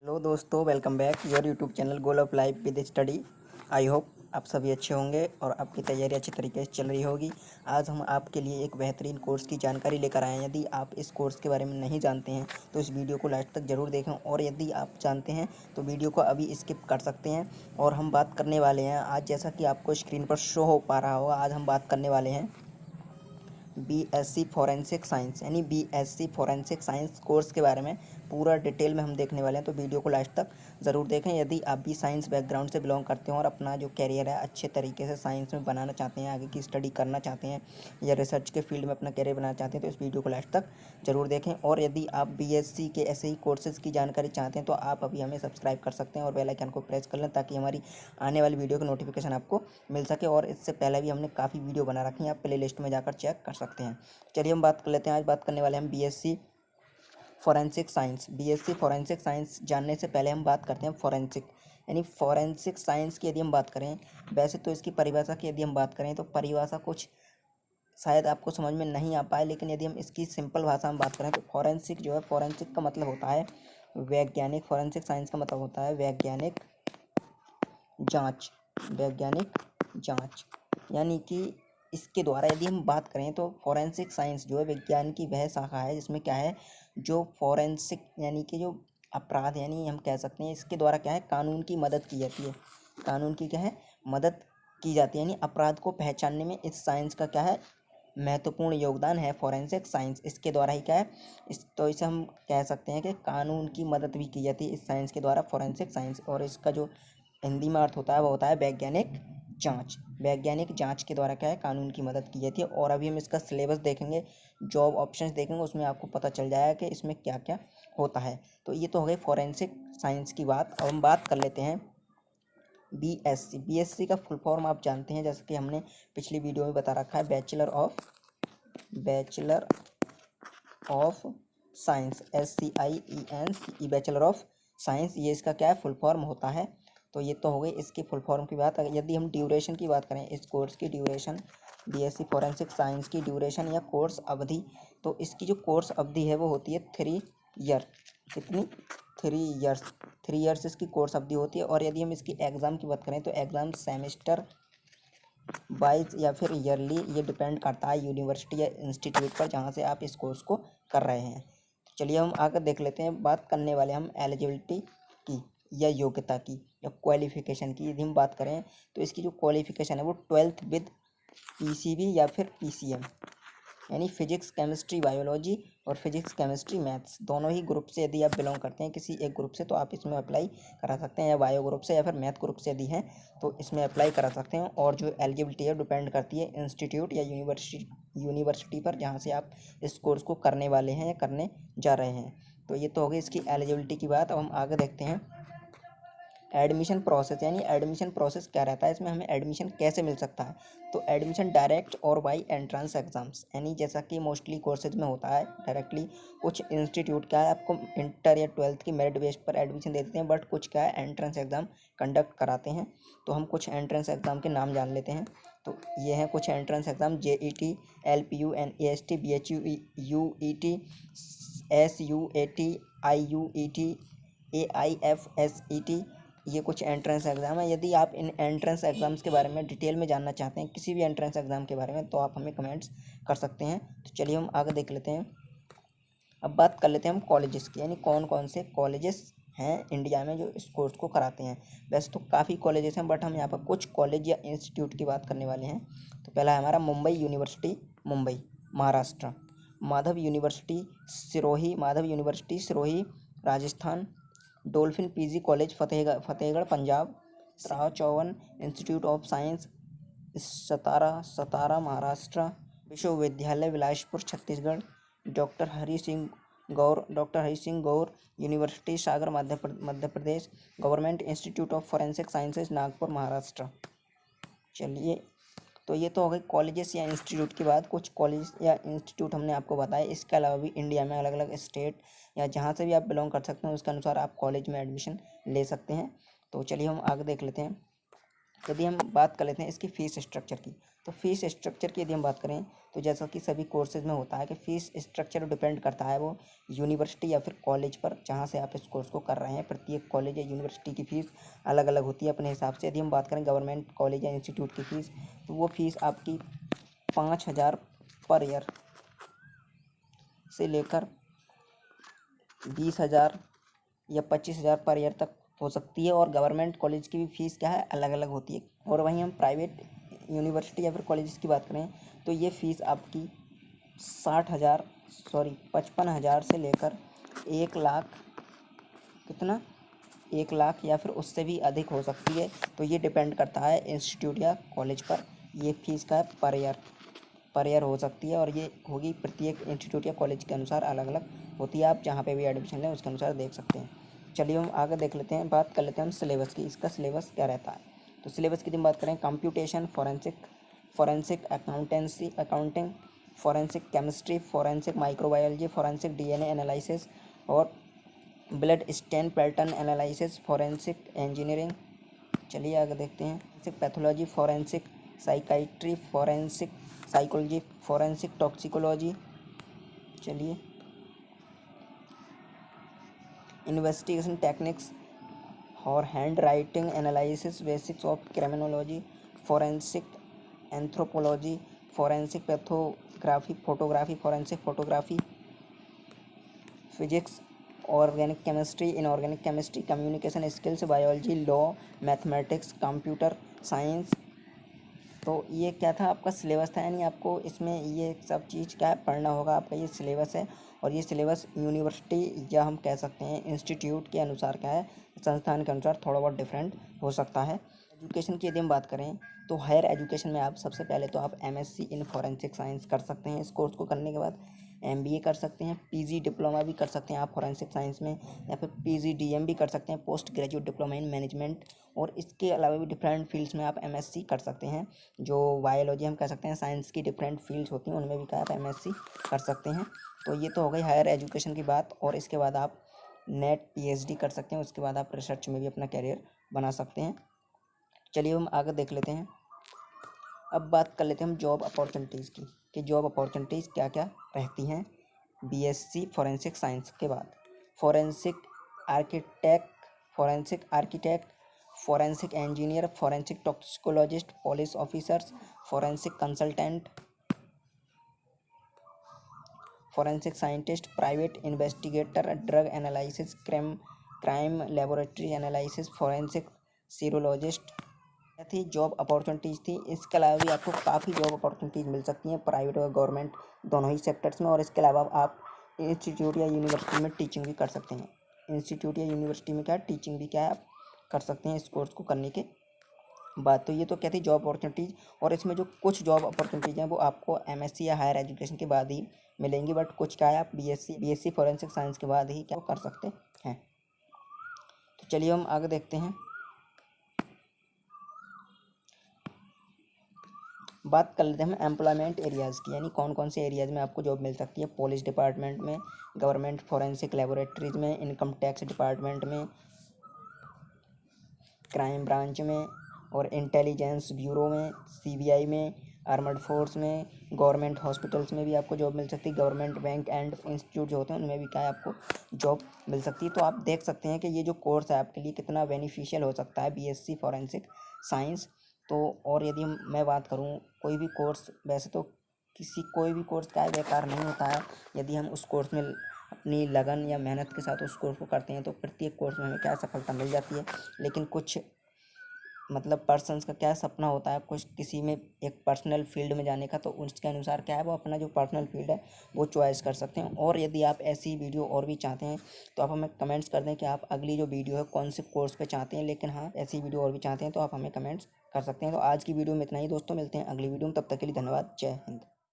Hello दोस्तों, welcome back your YouTube channel goal of life with study. I hope आप सभी अच्छे होंगे और आपकी तैयारी अच्छी तरीके से चल रही होगी। आज हम आपके लिए एक बेहतरीन कोर्स की जानकारी लेकर आए हैं। यदि आप इस कोर्स के बारे में नहीं जानते हैं तो इस वीडियो को लास्ट तक ज़रूर देखें, और यदि आप जानते हैं तो वीडियो को अभी स्किप कर सकते हैं। और हम बात करने वाले हैं आज, जैसा कि आपको स्क्रीन पर शो हो पा रहा होगा, आज हम बात करने वाले हैं बीएससी फॉरेंसिक साइंस यानी बीएससी फॉरेंसिक साइंस कोर्स के बारे में पूरा डिटेल में हम देखने वाले हैं। तो वीडियो को लास्ट तक ज़रूर देखें। यदि आप भी साइंस बैकग्राउंड से बिलोंग करते हैं और अपना जो कैरियर है अच्छे तरीके से साइंस में बनाना चाहते हैं, आगे की स्टडी करना चाहते हैं या रिसर्च के फील्ड में अपना कैरियर बनाना चाहते हैं, तो इस वीडियो को लास्ट तक ज़रूर देखें। और यदि आप बीएससी के ऐसे ही कोर्सेज़ की जानकारी चाहते हैं तो आप अभी हमें सब्सक्राइब कर सकते हैं और बेल आइकन को प्रेस कर लें, ताकि हमारी आने वाली वीडियो की नोटिफिकेशन आपको मिल सके। और इससे पहले भी हमने काफ़ी वीडियो बना रखी हैं, आप प्ले लिस्ट में जाकर चेक कर सकते हैं। चलिए हम बात कर लेते हैं। आज बात करने वाले हैं BSc forensic science. BSc forensic science जानने से पहले हम बात करते हैं फॉरेंसिक यानी फॉरेंसिक साइंस की। यदि हम बात करें, वैसे तो इसकी परिभाषा की यदि हम बात करें तो परिभाषा कुछ शायद आपको समझ में नहीं आ पाए, लेकिन यदि हम इसकी सिंपल भाषा में बात करें तो फॉरेंसिक जो है, फॉरेंसिक का मतलब होता है वैज्ञानिक। फॉरेंसिक साइंस का मतलब होता है वैज्ञानिक जांच। वैज्ञानिक जांच यानी कि इसके द्वारा यदि हम बात करें तो फॉरेंसिक साइंस जो है विज्ञान की वह शाखा है जिसमें क्या है, जो फॉरेंसिक यानी कि जो अपराध, यानी हम कह सकते हैं इसके द्वारा क्या है, कानून की मदद की जाती है। कानून की क्या है, मदद की जाती है, यानी अपराध को पहचानने में इस साइंस का क्या है, महत्वपूर्ण योगदान है। फॉरेंसिक साइंस इसके द्वारा ही क्या है, तो इसे हम कह सकते हैं कि कानून की मदद भी की जाती है इस साइंस के द्वारा, फॉरेंसिक साइंस। और इसका जो हिंदी में अर्थ होता है वो होता है वैज्ञानिक जांच। वैज्ञानिक जांच के द्वारा क्या है, कानून की मदद की जाती है। और अभी हम इसका सिलेबस देखेंगे, जॉब ऑप्शंस देखेंगे, उसमें आपको पता चल जाएगा कि इसमें क्या क्या होता है। तो ये तो हो गई फॉरेंसिक साइंस की बात। अब हम बात कर लेते हैं बीएससी। बीएससी का फुल फॉर्म आप जानते हैं, जैसे कि हमने पिछली वीडियो में बता रखा है, bachelor of science, SCIENCE, bachelor of science, ये इसका क्या है, फुल फॉर्म होता है। तो ये तो हो गई इसकी फुल फॉर्म की बात। यदि हम ड्यूरेशन की बात करें, इस कोर्स की ड्यूरेशन, बीएससी फॉरेंसिक साइंस की ड्यूरेशन या कोर्स अवधि, तो इसकी जो कोर्स अवधि है वो होती है 3 ईयर। कितनी? 3 ईयर्स। 3 ईयर्स इसकी कोर्स अवधि होती है। और यदि हम इसकी एग्ज़ाम की बात करें तो एग्ज़ाम सेमेस्टर वाइज या फिर ईयरली, ये डिपेंड करता है यूनिवर्सिटी या इंस्टीट्यूट पर जहाँ से आप इस कोर्स को कर रहे हैं। तो चलिए हम आकर देख लेते हैं। बात करने वाले हम एलिजिबिलिटी की या योग्यता की या क्वालिफिकेशन की। यदि हम बात करें तो इसकी जो क्वालिफिकेशन है वो 12th विद PCB या फिर PCM, यानी फिजिक्स केमिस्ट्री बायोलॉजी और फिजिक्स केमिस्ट्री मैथ्स, दोनों ही ग्रुप से यदि आप बिलोंग करते हैं किसी एक ग्रुप से तो आप इसमें अप्लाई करा सकते हैं, या बायो ग्रुप से या फिर मैथ ग्रुप से यदि हैं तो इसमें अप्लाई करा सकते हैं। और जो एलिजिबिलिटी है डिपेंड करती है इंस्टीट्यूट या यूनिवर्सिटी पर जहाँ से आप इस कोर्स को करने वाले हैं या करने जा रहे हैं। तो ये तो हो गई इसकी एलिजिबिलिटी की बात। अब हम आगे देखते हैं एडमिशन प्रोसेस, यानी एडमिशन प्रोसेस क्या रहता है, इसमें हमें एडमिशन कैसे मिल सकता है। तो एडमिशन डायरेक्ट और बाई एंट्रेंस एग्जाम्स, यानी जैसा कि मोस्टली कोर्सेज में होता है डायरेक्टली। कुछ इंस्टीट्यूट क्या है, आपको इंटर या 12th की मेरिट बेस पर एडमिशन दे देते हैं, बट कुछ क्या है, एंट्रेंस एग्ज़ाम कंडक्ट कराते हैं। तो हम कुछ एंट्रेंस एग्ज़ाम के नाम जान लेते हैं। तो ये हैं कुछ entrance exam: JET, LPU, NEST, BHU, UET, SUAT, IUET, AIFSET, ये कुछ एंट्रेंस एग्ज़ाम है। यदि आप इन एंट्रेंस एग्ज़ाम्स के बारे में डिटेल में जानना चाहते हैं, किसी भी एंट्रेंस एग्ज़ाम के बारे में, तो आप हमें कमेंट्स कर सकते हैं। तो चलिए हम आगे देख लेते हैं। अब बात कर लेते हैं हम कॉलेजेस की, यानी कौन कौन से कॉलेजेस हैं इंडिया में जो इस कोर्स को कराते हैं। वैसे तो काफ़ी कॉलेजेस हैं, बट हम यहाँ पर कुछ कॉलेज या इंस्टीट्यूट की बात करने वाले हैं। तो पहला है हमारा Mumbai university, Mumbai Maharashtra. Madhav university Sirohi Rajasthan. Dolphin PG college Fatehgarh Punjab. Rao Chauhan institute of science Satara Maharashtra. विश्वविद्यालय Bilaspur Chhattisgarh. Doctor Hari Singh Gour university Sagar Madhya Pradesh. Government institute of forensic sciences Nagpur Maharashtra. चलिए, तो ये तो हो गई कॉलेजेस या इंस्टीट्यूट की बात। कुछ कॉलेज या इंस्टीट्यूट हमने आपको बताया। इसके अलावा भी इंडिया में अलग अलग स्टेट या जहाँ से भी आप बिलोंग कर सकते हैं उसके अनुसार आप कॉलेज में एडमिशन ले सकते हैं। तो चलिए हम आगे देख लेते हैं। यदि हम बात कर लेते हैं इसकी फ़ीस स्ट्रक्चर की, तो फ़ीस स्ट्रक्चर की यदि हम बात करें तो जैसा कि सभी कोर्सेज़ में होता है कि फ़ीस स्ट्रक्चर डिपेंड करता है वो यूनिवर्सिटी या फिर कॉलेज पर जहाँ से आप इस कोर्स को कर रहे हैं। प्रत्येक कॉलेज या यूनिवर्सिटी की फ़ीस अलग अलग होती है अपने हिसाब से। यदि हम बात करें गवर्नमेंट कॉलेज या इंस्टीट्यूट की फ़ीस, तो वो फ़ीस आपकी 5,000 पर ईयर से लेकर 20,000 या 25,000 पर ईयर तक हो सकती है। और गवर्नमेंट कॉलेज की भी फ़ीस क्या है, अलग अलग होती है। और वहीं हम प्राइवेट यूनिवर्सिटी या फिर कॉलेज की बात करें तो ये फ़ीस आपकी 55,000 से लेकर 1 लाख, कितना, 1 लाख या फिर उससे भी अधिक हो सकती है। तो ये डिपेंड करता है इंस्टीट्यूट या कॉलेज पर। ये फ़ीस का पर ईयर हो सकती है और ये होगी प्रत्येक इंस्टीट्यूट या कॉलेज के अनुसार अलग अलग होती है। आप जहाँ पे भी एडमिशन लें उसके अनुसार देख सकते हैं। चलिए हम आगे देख लेते हैं, बात कर लेते हैं हम सिलेबस की। इसका सिलेबस क्या रहता है, तो सिलेबस की हम बात करें, computation, forensic accounting, forensic chemistry, forensic microbiology, forensic DNA analysis और blood stain pattern analysis, forensic engineering. चलिए आगे देखते हैं, forensic pathology, forensic psychiatry, forensic psychology, forensic toxicology. चलिए, इन्वेस्टिगेशन टेक्निक्स और hand writing analysis, basics of criminology, forensic anthropology, forensic photography, forensic photography, physics, organic chemistry, inorganic chemistry, communication skills, biology, law, mathematics, computer science. तो ये क्या था, आपका syllabus था, यानी आपको इसमें ये सब चीज़ क्या है, पढ़ना होगा। आपका ये सिलेबस है और ये सिलेबस यूनिवर्सिटी या हम कह सकते हैं इंस्टीट्यूट के अनुसार क्या है, संस्थान के अनुसार थोड़ा बहुत डिफरेंट हो सकता है। एजुकेशन की यदि हम बात करें तो हायर एजुकेशन में आप सबसे पहले तो आप एमएससी इन फॉरेंसिक साइंस कर सकते हैं। इस कोर्स को करने के बाद एमबीए कर सकते हैं, पीजी डिप्लोमा भी कर सकते हैं आप फॉरेंसिक साइंस में, या फिर पीजीडीएम भी कर सकते हैं, post graduate diploma in management. और इसके अलावा भी डिफरेंट फील्ड्स में आप एमएससी कर सकते हैं। जो बायोलॉजी हम कह सकते हैं, साइंस की डिफरेंट फील्ड्स होती हैं उनमें भी क्या आप एमएससी कर सकते हैं। तो ये तो हो गई हायर एजुकेशन की बात। और इसके बाद आप नेट पीएचडी कर सकते हैं, उसके बाद आप रिसर्च में भी अपना कैरियर बना सकते हैं। चलिए हम आगे देख लेते हैं। अब बात कर लेते हैं हम जॉब अपॉर्चुनिटीज़ की, कि जॉब अपॉर्चुनिटीज़ क्या क्या रहती हैं बीएससी फॉरेंसिक साइंस के बाद। Forensic architect forensic engineer, forensic toxicologist, police officers, forensic consultant, forensic scientist, private investigator, drug analysis, crime laboratory analysis, forensic serologist थी जॉब अपॉर्चुनिटीज़ थी। इसके अलावा भी आपको काफ़ी जॉब अपॉर्चुनिटीज़ मिल सकती हैं प्राइवेट और गवर्नमेंट दोनों ही सेक्टर्स में। और इसके अलावा आप इंस्टीट्यूट या यूनिवर्सिटी में टीचिंग भी कर सकते हैं। इंस्टीट्यूट या यूनिवर्सिटी में क्या टीचिंग भी क्या है आप कर सकते हैं इस कोर्स को करने के बाद। तो ये तो क्या थी जॉब अपॉर्चुनिटीज़। और इसमें जो कुछ जॉब अपॉर्चुनिटीज़ हैं वो आपको एमएससी या हायर एजुकेशन के बाद ही मिलेंगी, बट कुछ क्या है आप बीएससी फॉरेंसिक साइंस के बाद ही क्या कर सकते हैं। तो चलिए हम आगे देखते हैं। बात कर लेते हैं हम एम्प्लॉयमेंट एरियाज़ की, यानी कौन कौन से एरियाज़ में आपको जॉब मिल सकती है। पुलिस डिपार्टमेंट में, गवर्नमेंट फॉरेंसिक लेबोरेटरीज में, इनकम टैक्स डिपार्टमेंट में, क्राइम ब्रांच में और इंटेलिजेंस ब्यूरो में, सीबीआई में, आर्मड फोर्स में, गवर्नमेंट हॉस्पिटल्स में भी आपको जॉब मिल सकती है। गवर्नमेंट बैंक एंड इंस्टीट्यूट जो होते हैं उनमें भी क्या है आपको जॉब मिल सकती है। तो आप देख सकते हैं कि ये जो कोर्स है आपके लिए कितना बेनिफिशियल हो सकता है, बीएससी फॉरेंसिक साइंस। तो और यदि मैं बात करूँ, कोई भी कोर्स वैसे तो कोई भी कोर्स क्या है बेकार नहीं होता है। यदि हम उस कोर्स में अपनी लगन या मेहनत के साथ उस कोर्स को करते हैं तो प्रत्येक कोर्स में हमें क्या सफलता मिल जाती है। लेकिन कुछ मतलब पर्सन्स का क्या सपना होता है, कुछ किसी में एक पर्सनल फील्ड में जाने का, तो उसके अनुसार क्या है वो अपना जो पर्सनल फील्ड है वो चॉइस कर सकते हैं। और यदि आप ऐसी वीडियो और भी चाहते हैं तो आप हमें कमेंट्स कर दें कि आप अगली जो वीडियो है कौन से कोर्स पे चाहते हैं। लेकिन हाँ, ऐसी वीडियो और भी चाहते हैं तो आप हमें कमेंट्स कर सकते हैं। तो आज की वीडियो में इतना ही दोस्तों, मिलते हैं अगली वीडियो में, तब तक के लिए धन्यवाद, जय हिंद।